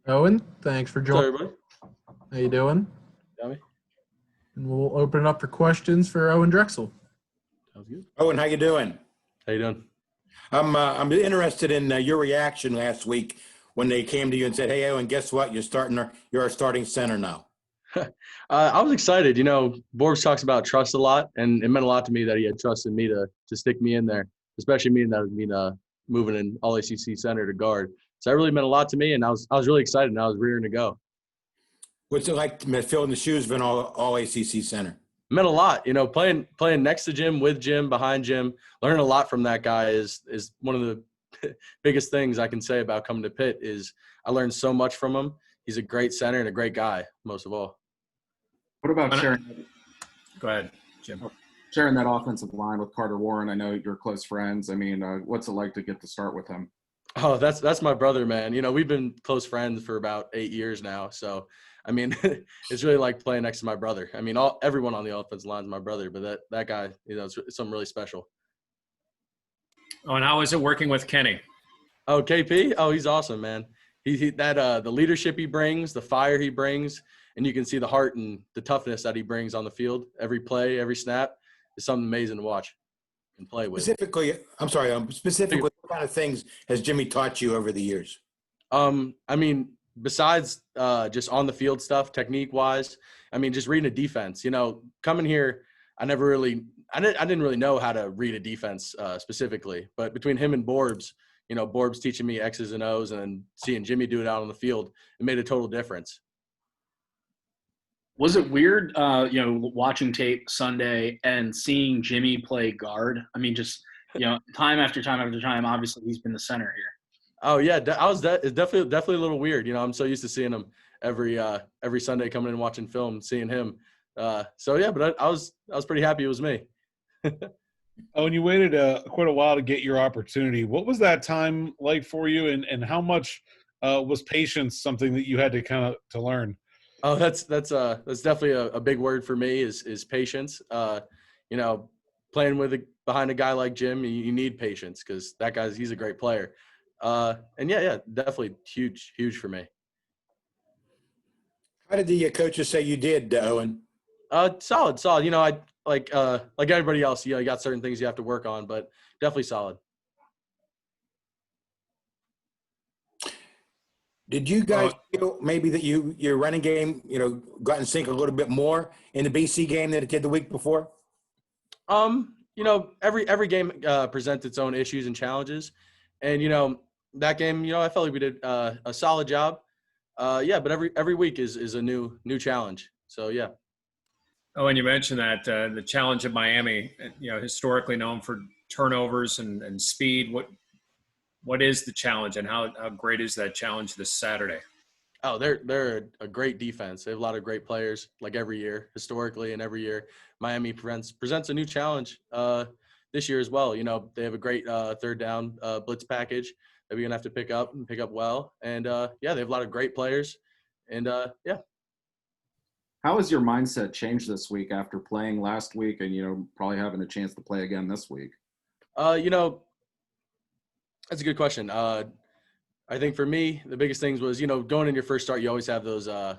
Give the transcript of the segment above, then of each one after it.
Owen, thanks for What's up, joining. everybody? How you doing? Got me? And we'll open it up for questions for Owen Drexel. Sounds good. Owen, how you doing? How you doing? I'm interested in your reaction last week when they came to you and said, "Hey, Owen, guess what? You're our starting center now." I was excited. Borgs talks about trust a lot, and it meant a lot to me that he had trusted me to stick me in there, especially me that moving in all ACC center to guard. So that really meant a lot to me, and I was really excited, and I was rearing to go. What's it like filling the shoes of an all ACC center? It meant a lot. Playing next to Jim, with Jim, behind Jim, learning a lot from that guy is one of the biggest things I can say about coming to Pitt. Is I learned so much from him. He's a great center and a great guy, most of all. What about sharing? Go ahead, Jim. Sharing that offensive line with Carter Warren. I know you're close friends. I mean, what's it like to get to start with him? Oh, that's my brother, man. We've been close friends for about 8 years now. So, I mean, it's really like playing next to my brother. I mean, everyone on the offensive line is my brother, but that guy, it's something really special. Oh, and how is it working with Kenny? Oh, KP? Oh, he's awesome, man. The leadership he brings, the fire he brings, and you can see the heart and the toughness that he brings on the field. Every play, every snap is something amazing to watch and play with. Specifically, what kind of things has Jimmy taught you over the years? I mean, besides just on the field stuff, technique wise, I mean, just reading a defense. Coming here, I didn't really know how to read a defense specifically. But between him and Borbs, Borbs teaching me X's and O's, and seeing Jimmy do it out on the field, it made a total difference. Was it weird, watching tape Sunday and seeing Jimmy play guard? I mean, just, time after time after time, obviously he's been the center here. Oh yeah, it's definitely a little weird. I'm so used to seeing him every Sunday coming in and watching film, seeing him. So yeah, but I was pretty happy it was me. Oh, and you waited quite a while to get your opportunity. What was that time like for you, and how much was patience something that you had to learn? Oh, that's definitely a big word for me is patience. Playing behind a guy like Jim, you need patience because he's a great player. And yeah, definitely huge for me. How did the coaches say you did, Owen? Solid. I like everybody else. You got certain things you have to work on, but definitely solid. Did you guys feel maybe that your running game, got in sync a little bit more in the BC game than it did the week before? Every game presents its own issues and challenges, and that game, I felt like we did a solid job. But every week is a new challenge. So yeah. Oh, and you mentioned that the challenge of Miami, historically known for turnovers and speed. What is the challenge, and how great is that challenge this Saturday? Oh, they're a great defense. They have a lot of great players, like every year, historically, and every year Miami presents a new challenge this year as well. They have a great third down blitz package that we're gonna have to pick up well. And they have a lot of great players. And yeah. How has your mindset changed this week after playing last week and probably having a chance to play again this week? That's a good question. I think for me, the biggest things was, going in your first start, you always have those the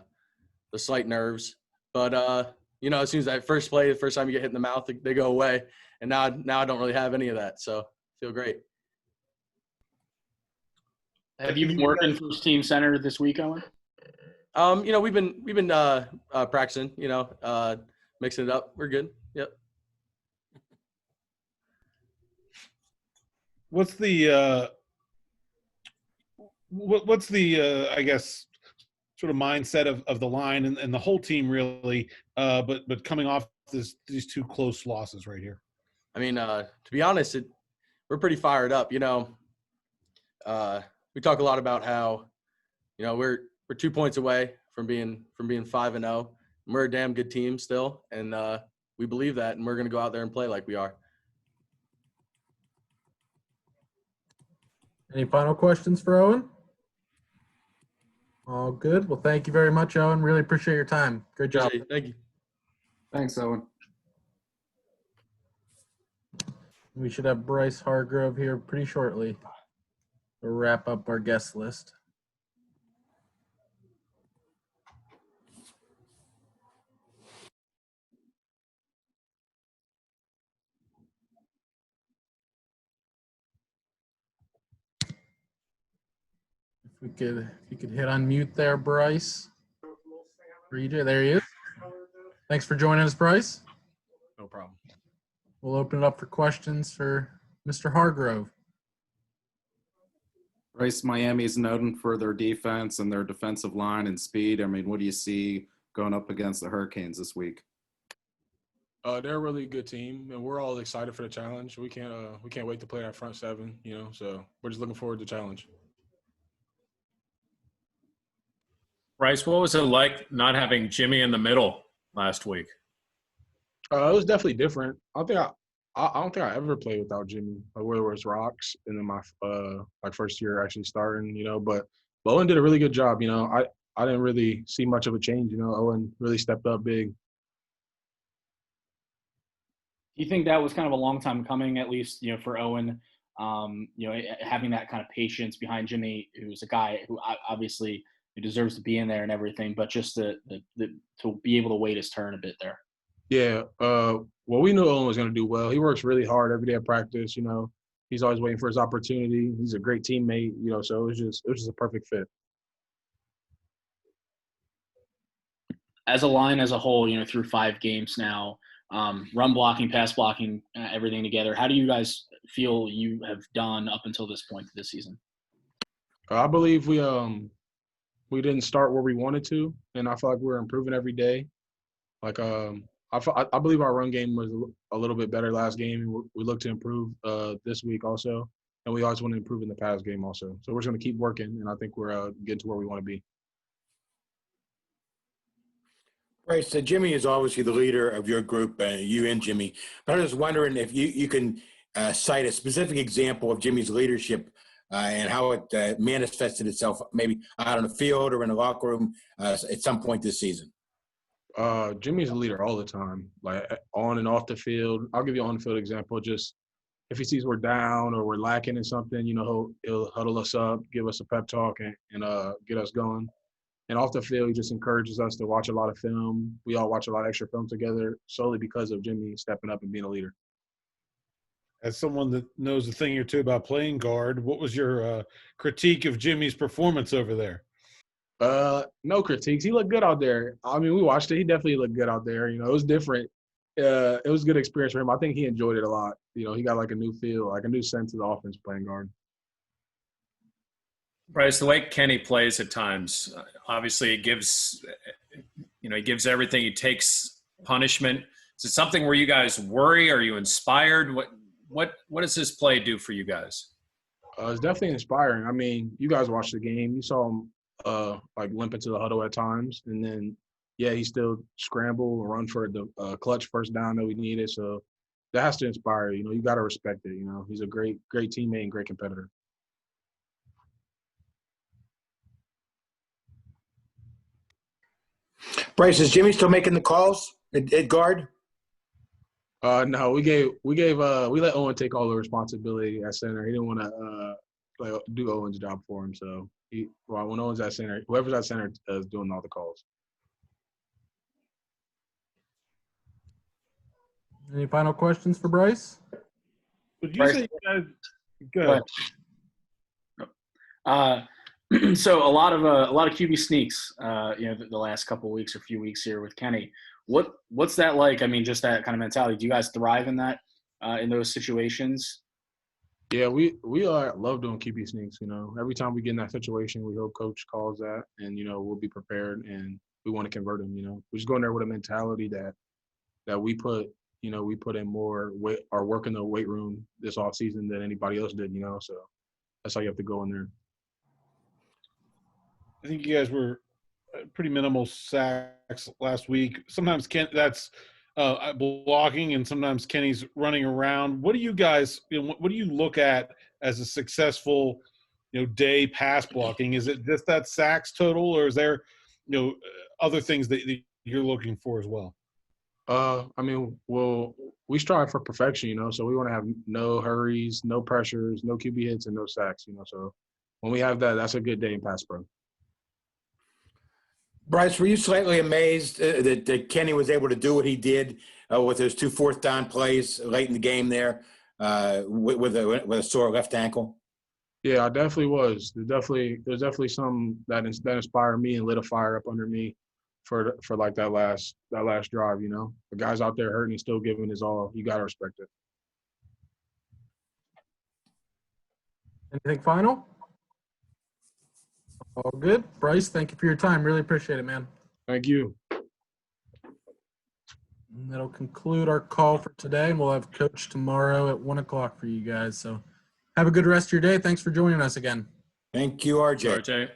slight nerves. But, as soon as I first play, the first time you get hit in the mouth, they go away. And now I don't really have any of that. So I feel great. Have you been working first team center this week, Owen? We've been practicing, mixing it up. We're good. Yep. What's the I guess sort of mindset of the line and the whole team really, but coming off these two close losses right here? I mean, to be honest, we're pretty fired up. We talk a lot about how, we're 2 points away from being 5-0. We're a damn good team still, and we believe that, and we're going to go out there and play like we are. Any final questions for Owen? All good. Well, thank you very much, Owen. Really appreciate your time. Great job. Thank you. Thanks, Owen. We should have Bryce Hargrove here pretty shortly to wrap up our guest list. If you could hit unmute there, Bryce. There he is. Thanks for joining us, Bryce. No problem. We'll open it up for questions for Mr. Hargrove. Bryce, Miami is known for their defense and their defensive line and speed. I mean, what do you see going up against the Hurricanes this week? They're a really good team, and we're all excited for the challenge. We can't wait to play that front seven, so we're just looking forward to the challenge. Bryce, what was it like not having Jimmy in the middle last week? It was definitely different. I don't think I ever played without Jimmy, whether it was Rocks and then my first year actually starting, but Owen did a really good job. I didn't really see much of a change. Owen really stepped up big. Do you think that was kind of a long time coming, at least, for Owen, having that kind of patience behind Jimmy, who's a guy who obviously deserves to be in there and everything, but just to be able to wait his turn a bit there? Yeah. Well, we knew Owen was going to do well. He works really hard every day at practice. He's always waiting for his opportunity. He's a great teammate, so it was just a perfect fit. As a line as a whole, through 5 games now, run blocking, pass blocking, everything together, how do you guys feel you have done up until this point this season? I believe we didn't start where we wanted to, and I feel like we're improving every day. I believe our run game was a little bit better last game. We look to improve this week also, and we always want to improve in the pass game also. So we're just going to keep working, and I think we're getting to where we want to be. Right. So Jimmy is obviously the leader of your group, you and Jimmy. But I was wondering if you can cite a specific example of Jimmy's leadership and how it manifested itself, maybe out on the field or in the locker room at some point this season. Jimmy's a leader all the time, like on and off the field. I'll give you an on-field example. Just if he sees we're down or we're lacking in something, he'll huddle us up, give us a pep talk, and get us going. And off the field, he just encourages us to watch a lot of film. We all watch a lot of extra film together solely because of Jimmy stepping up and being a leader. As someone that knows a thing or two about playing guard, what was your critique of Jimmy's performance over there? No critiques. He looked good out there. I mean, we watched it. He definitely looked good out there. It was different. It was a good experience for him. I think he enjoyed it a lot. He got like a new feel, like a new sense of the offense playing guard. Bryce, the way Kenny plays at times, obviously he gives everything. He takes punishment. Is it something where you guys worry? Are you inspired? What does this play do for you guys? It's definitely inspiring. I mean, you guys watched the game. You saw him limp into the huddle at times, and then he still scramble and run for the clutch first down that we needed. So that has to inspire you. You got to respect it. He's a great teammate and great competitor. Bryce, is Jimmy still making the calls at guard? No, we let Owen take all the responsibility at center. He didn't want to do Owen's job for him. So when Owen's at center, whoever's at center is doing all the calls. Any final questions for Bryce? Would you say you guys go ahead. So a lot of QB sneaks, the last couple of weeks or few weeks here with Kenny. What's that like? I mean, just that kind of mentality. Do you guys thrive in that, in those situations? Yeah, we love doing QB sneaks. Every time we get in that situation, we hope coach calls that, and we'll be prepared and we want to convert them. We just go in there with a mentality that we put in more weight or work in the weight room this off season than anybody else did. So that's how you have to go in there. I think you guys were pretty minimal sacks last week. Sometimes that's blocking, and sometimes Kenny's running around. What do you guys? What do you look at as a successful, day pass blocking? Is it just that sacks total, or is there, other things that you're looking for as well? We strive for perfection, so we want to have no hurries, no pressures, no QB hits, and no sacks, So when we have that, that's a good day in pass pro. Bryce, were you slightly amazed that Kenny was able to do what he did with those 2 fourth-down plays late in the game there with a sore left ankle? Yeah, I definitely was. There's definitely some that inspired me and lit a fire up under me for like that last drive. You know, the guy's out there hurting and still giving his all. You gotta respect it. Anything final? All good. Bryce, thank you for your time. Really appreciate it, man. Thank you. And that'll conclude our call for today. And we'll have coach tomorrow at 1 o'clock for you guys. So have a good rest of your day. Thanks for joining us again. Thank you, RJ. RJ.